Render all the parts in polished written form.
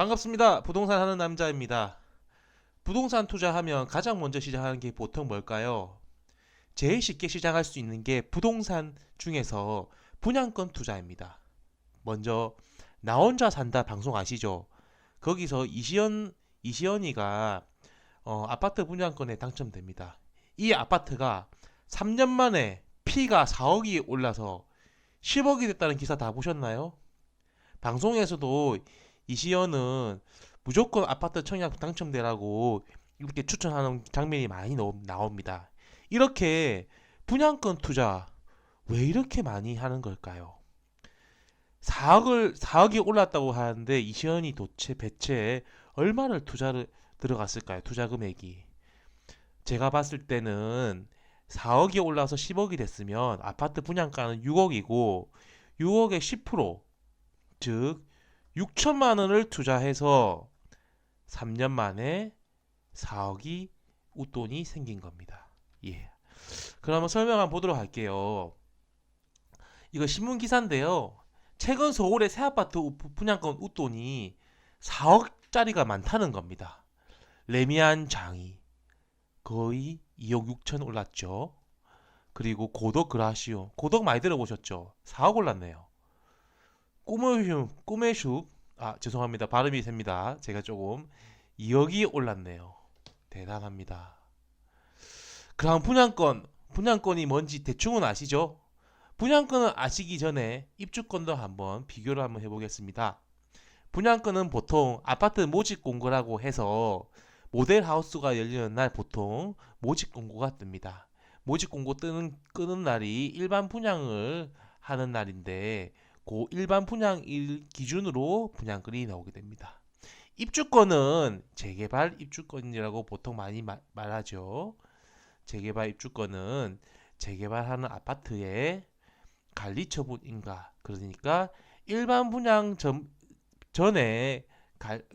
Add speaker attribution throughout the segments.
Speaker 1: 반갑습니다. 부동산 하는 남자입니다. 부동산 투자하면 가장 먼저 시작하는 게 보통 뭘까요? 제일 쉽게 시작할 수 있는 게 부동산 중에서 분양권 투자입니다. 먼저 나 혼자 산다 방송 아시죠? 거기서 이시연이가 아파트 분양권에 당첨됩니다. 이 아파트가 3년 만에 피가 4억이 올라서 10억이 됐다는 기사 다 보셨나요? 방송에서도 이시연은 무조건 아파트 청약 당첨되라고 이렇게 추천하는 장면이 많이 나옵니다. 이렇게 분양권 투자 왜 이렇게 많이 하는 걸까요? 4억이 올랐다고 하는데 이시연이 도대체 배채 얼마를 투자를 들어갔을까요? 투자 금액이. 제가 봤을 때는 4억이 올라서 10억이 됐으면 아파트 분양가는 6억이고 6억의 10%, 즉 6천만 원을 투자해서 3년 만에 4억이 웃돈이 생긴 겁니다. 예. 그러면 설명 한번 보도록 할게요. 이거 신문 기사인데요. 최근 서울의 새 아파트 분양권 웃돈이 4억짜리가 많다는 겁니다. 레미안 장이 거의 2억 6천 올랐죠. 그리고 고덕 그라시오. 고덕 많이 들어보셨죠? 4억 올랐네요. 꿈의슉, 죄송합니다. 발음이 셉니다. 제가 조금 2억이 올랐네요. 대단합니다. 그럼 분양권이 뭔지 대충은 아시죠? 분양권을 아시기 전에 입주권도 한번 비교를 한번 해보겠습니다. 분양권은 보통 아파트 모집 공고라고 해서 모델 하우스가 열리는 날 보통 모집 공고가 뜹니다. 모집 공고 끄는 날이 일반 분양을 하는 날인데 그 일반 분양일 기준으로 분양권이 나오게 됩니다. 입주권은 재개발 입주권이라고 보통 많이 말하죠. 재개발 입주권은 재개발하는 아파트의 관리처분인가, 그러니까 일반 분양 전에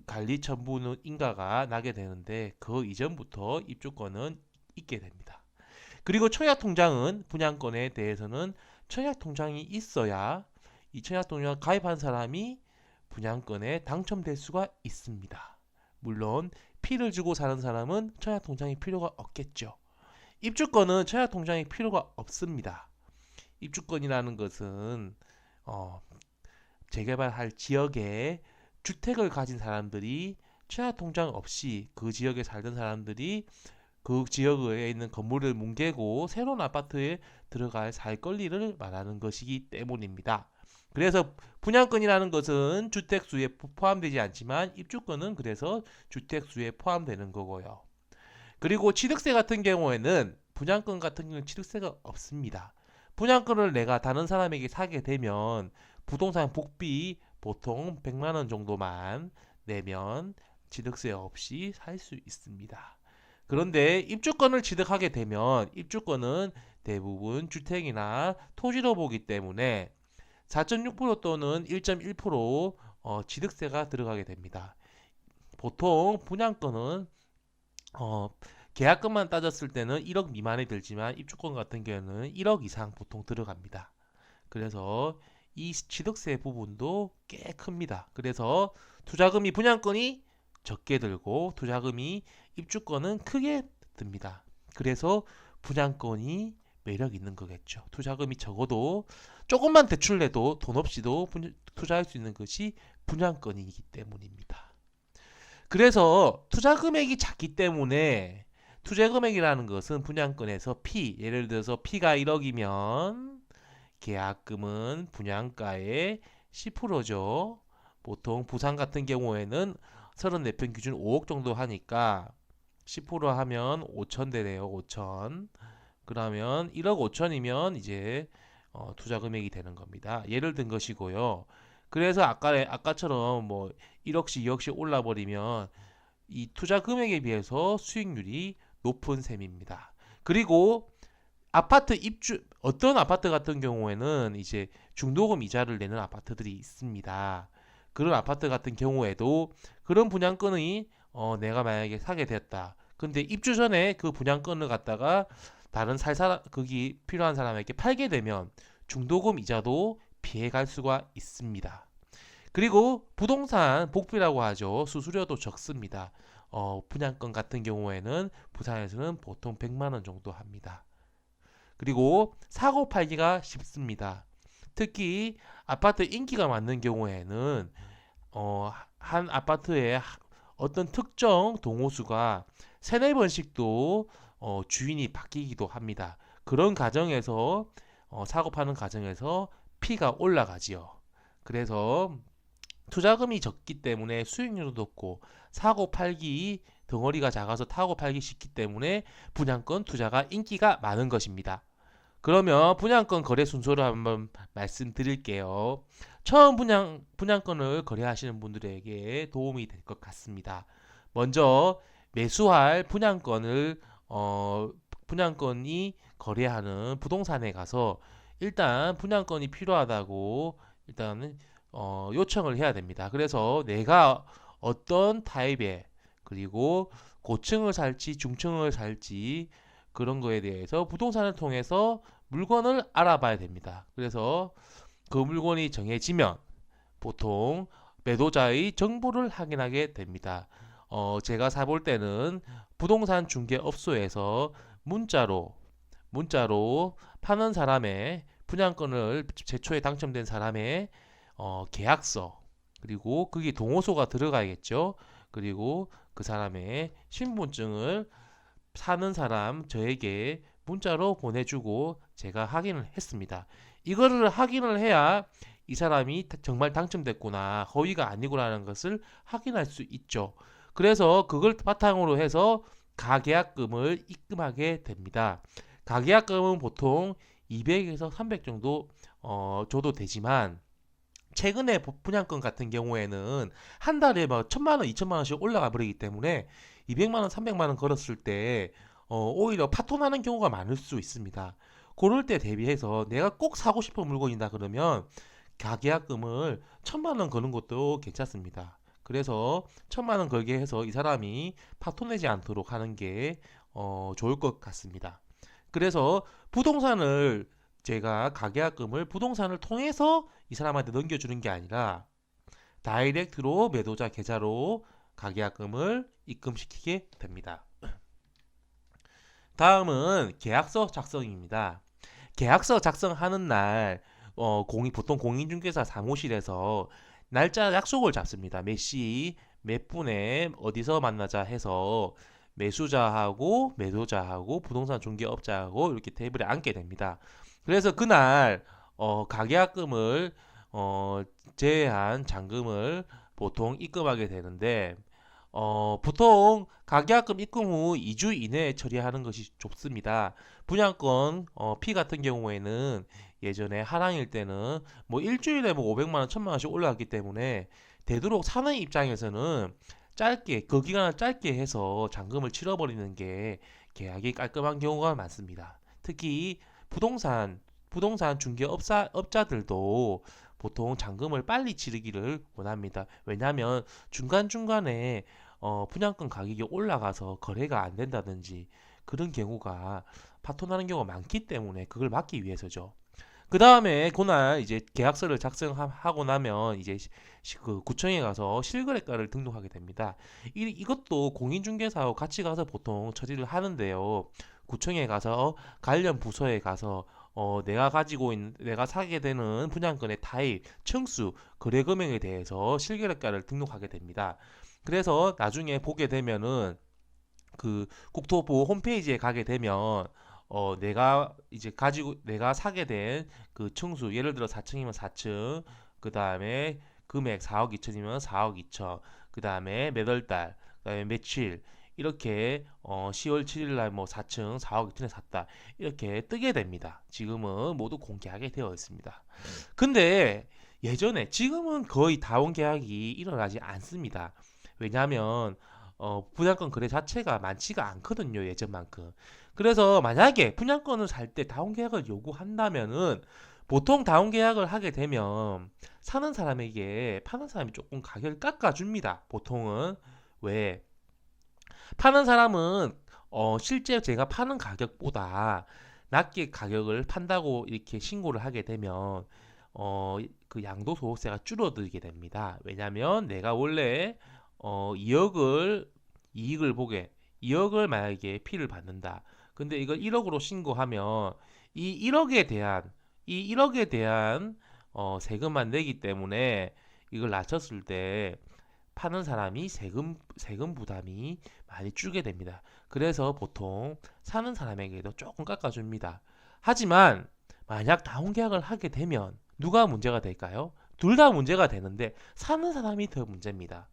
Speaker 1: 관리처분 인가가 나게 되는데 그 이전부터 입주권은 있게 됩니다. 그리고 청약통장은 분양권에 대해서는 청약통장이 있어야 이 청약통장 가입한 사람이 분양권에 당첨될 수가 있습니다. 물론 피를 주고 사는 사람은 청약통장이 필요가 없겠죠. 입주권은 청약통장이 필요가 없습니다. 입주권이라는 것은 재개발할 지역에 주택을 가진 사람들이 청약통장 없이 그 지역에 살던 사람들이 그 지역에 있는 건물을 뭉개고 새로운 아파트에 들어갈 살 권리를 말하는 것이기 때문입니다. 그래서 분양권이라는 것은 주택수에 포함되지 않지만 입주권은 그래서 주택수에 포함되는 거고요. 그리고 취득세 같은 경우에는 분양권 같은 경우는 취득세가 없습니다. 분양권을 내가 다른 사람에게 사게 되면 부동산 복비 보통 100만 원 정도만 내면 취득세 없이 살 수 있습니다. 그런데 입주권을 취득하게 되면 입주권은 대부분 주택이나 토지로 보기 때문에 4.6% 또는 1.1% 취득세가 들어가게 됩니다. 보통 분양권은 계약금만 따졌을 때는 1억 미만이 들지만 입주권 같은 경우는 1억 이상 보통 들어갑니다. 그래서 이 취득세 부분도 꽤 큽니다. 그래서 투자금이 분양권이 적게 들고 투자금이 입주권은 크게 듭니다. 그래서 분양권이 매력 있는 거겠죠. 투자금이 적어도 조금만 대출 내도 돈 없이도 투자할 수 있는 것이 분양권이기 때문입니다. 그래서 투자 금액이 작기 때문에 투자 금액이라는 것은 분양권에서 예를 들어서 P가 1억이면 계약금은 분양가의 10%죠. 보통 부산 같은 경우에는 34평 기준 5억 정도 하니까 10% 하면 5천 되네요. 5천. 그러면 1억 5천이면 이제 투자 금액이 되는 겁니다. 예를 든 것이고요. 그래서 아까처럼 뭐 1억씩 2억씩 올라버리면 이 투자 금액에 비해서 수익률이 높은 셈입니다. 그리고 어떤 아파트 같은 경우에는 이제 중도금 이자를 내는 아파트들이 있습니다. 그런 아파트 같은 경우에도 그런 분양권이 내가 만약에 사게 되었다. 근데 입주 전에 그 분양권을 갖다가 다른 거기 필요한 사람에게 팔게 되면 중도금 이자도 피해갈 수가 있습니다. 그리고 부동산 복비라고 하죠. 수수료도 적습니다. 분양권 같은 경우에는 부산에서는 보통 100만 원 정도 합니다. 그리고 사고 팔기가 쉽습니다. 특히 아파트 인기가 많은 경우에는 한 아파트에 어떤 특정 동호수가 세네 번씩도 주인이 바뀌기도 합니다. 그런 과정에서 사고 파는 과정에서 피가 올라가지요. 그래서 투자금이 적기 때문에 수익률도 높고 사고 팔기 덩어리가 작아서 타고 팔기 쉽기 때문에 분양권 투자가 인기가 많은 것입니다. 그러면 분양권 거래 순서를 한번 말씀드릴게요. 처음 분양권을 거래하시는 분들에게 도움이 될 것 같습니다. 먼저 매수할 분양권이 거래하는 부동산에 가서 일단 분양권이 필요하다고 일단은 요청을 해야 됩니다. 그래서 내가 어떤 타입의 그리고 고층을 살지 중층을 살지 그런 거에 대해서 부동산을 통해서 물건을 알아봐야 됩니다. 그래서 그 물건이 정해지면 보통 매도자의 정보를 확인하게 됩니다. 제가 사볼 때는 부동산 중개업소에서 문자로 파는 사람의 분양권을 최초에 당첨된 사람의 계약서 그리고 그게 동호소가 들어가야겠죠. 그리고 그 사람의 신분증을 사는 사람 저에게 문자로 보내주고 제가 확인을 했습니다. 이거를 확인을 해야 이 사람이 정말 당첨됐구나, 허위가 아니구나라는 것을 확인할 수 있죠. 그래서 그걸 바탕으로 해서 가계약금을 입금하게 됩니다. 가계약금은 보통 200에서 300 정도 줘도 되지만 최근에 분양권 같은 경우에는 한 달에 막 1000만 원, 2000만 원씩 올라가 버리기 때문에 200만 원, 300만 원 걸었을 때 오히려 파토나는 경우가 많을 수 있습니다. 그럴 때 대비해서 내가 꼭 사고 싶은 물건이다 그러면 가계약금을 1000만 원 거는 것도 괜찮습니다. 그래서 1000만 원 걸게 해서 이 사람이 파토내지 않도록 하는 게 좋을 것 같습니다. 그래서 부동산을 제가 가계약금을 부동산을 통해서 이 사람한테 넘겨주는 게 아니라 다이렉트로 매도자 계좌로 가계약금을 입금시키게 됩니다. 다음은 계약서 작성입니다. 계약서 작성하는 날 보통 공인중개사 사무실에서 날짜 약속을 잡습니다. 몇 시, 몇 분에 어디서 만나자 해서 매수자하고 매도자하고 부동산 중개업자하고 이렇게 테이블에 앉게 됩니다. 그래서 그날 가계약금을 제외한 잔금을 보통 입금하게 되는데 보통 가계약금 입금 후 2주 이내에 처리하는 것이 좋습니다. 분양권 피 같은 경우에는 예전에 하랑일 때는 뭐 일주일에 뭐 500만 원, 1000만 원씩 올라갔기 때문에 되도록 사는 입장에서는 짧게 그 기간을 짧게 해서 잔금을 치러버리는 게 계약이 깔끔한 경우가 많습니다. 특히 부동산 중개업자들도 보통 잔금을 빨리 치르기를 원합니다. 왜냐하면 중간중간에 분양권 가격이 올라가서 거래가 안 된다든지 그런 경우가 파토나는 경우가 많기 때문에 그걸 막기 위해서죠. 그 다음에 그날 이제 계약서를 작성하고 나면 이제 그 구청에 가서 실거래가를 등록하게 됩니다. 이것도 공인중개사하고 같이 가서 보통 처리를 하는데요. 구청에 가서 관련 부서에 가서 내가 사게 되는 분양권의 타입, 층수, 거래 금액에 대해서 실거래가를 등록하게 됩니다. 그래서 나중에 보게 되면은 그 국토부 홈페이지에 가게 되면 내가 사게 된 그 층수, 예를 들어 4층이면 4층, 그 다음에 금액 4억 2천이면 4억 2천, 그 다음에 몇 월 달, 그 다음에 며칠, 이렇게 10월 7일 날 뭐 4층 4억 2천에 샀다, 이렇게 뜨게 됩니다. 지금은 모두 공개하게 되어 있습니다. 근데 예전에, 지금은 거의 다운 계약이 일어나지 않습니다. 왜냐하면 분양권 거래 자체가 많지가 않거든요, 예전만큼. 그래서 만약에 분양권을 살 때 다운 계약을 요구한다면은 보통 다운 계약을 하게 되면 사는 사람에게 파는 사람이 조금 가격을 깎아줍니다. 보통은. 왜? 파는 사람은 실제 제가 파는 가격보다 낮게 가격을 판다고 이렇게 신고를 하게 되면 그 양도소득세가 줄어들게 됩니다. 왜냐하면 내가 원래 2억을 이익을 보게 2억을 만약에 피를 받는다. 근데 이걸 1억으로 신고하면 이 1억에 대한 세금만 내기 때문에 이걸 낮췄을 때 파는 사람이 세금 부담이 많이 줄게 됩니다. 그래서 보통 사는 사람에게도 조금 깎아줍니다. 하지만 만약 다운계약을 하게 되면 누가 문제가 될까요? 둘 다 문제가 되는데 사는 사람이 더 문제입니다.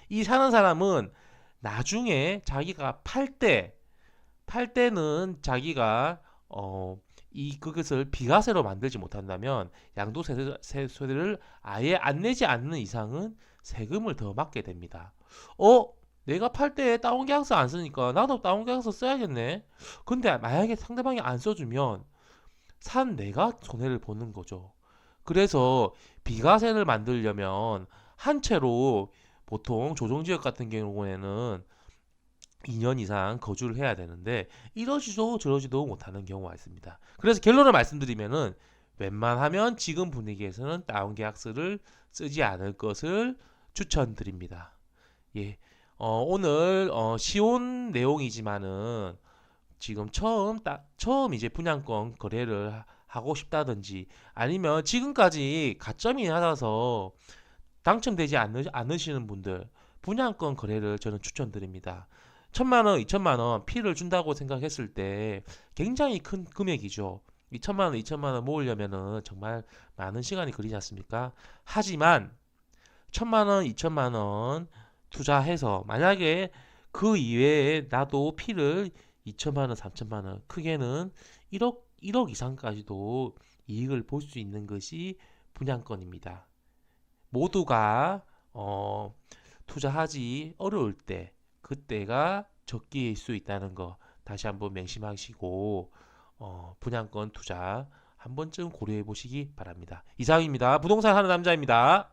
Speaker 1: 이 사는 사람은 나중에 자기가 팔 때는 자기가 그것을 비과세로 만들지 못한다면 양도세를 아예 안 내지 않는 이상은 세금을 더 받게 됩니다. 내가 팔 때 다운계약서 안 쓰니까 나도 다운계약서 써야겠네. 근데 만약에 상대방이 안 써주면 산 내가 손해를 보는 거죠. 그래서 비과세를 만들려면 한 채로 보통 조정지역 같은 경우에는 2년 이상 거주를 해야 되는데 이러지도 저러지도 못하는 경우가 있습니다. 그래서 결론을 말씀드리면은 웬만하면 지금 분위기에서는 다운 계약서를 쓰지 않을 것을 추천드립니다. 예, 오늘 쉬운 내용이지만은 지금 처음 이제 분양권 거래를 하고 싶다든지 아니면 지금까지 가점이 낮아서 당첨되지 않으시는 분들 분양권 거래를 저는 추천드립니다. 1,000만 원, 2,000만 원 피를 준다고 생각했을 때 굉장히 큰 금액이죠. 2,000만 원, 2,000만 원 모으려면은 정말 많은 시간이 걸리지 않습니까? 하지만 1,000만 원, 2,000만 원 투자해서 만약에 그 이외에 나도 피를 2,000만 원, 3,000만 원 크게는 1억 이상까지도 이익을 볼 수 있는 것이 분양권입니다. 모두가 투자하기 어려울 때 그때가 적기일 수 있다는 거 다시 한번 명심하시고 분양권 투자 한 번쯤 고려해 보시기 바랍니다. 이상입니다. 부동산 하는 남자입니다.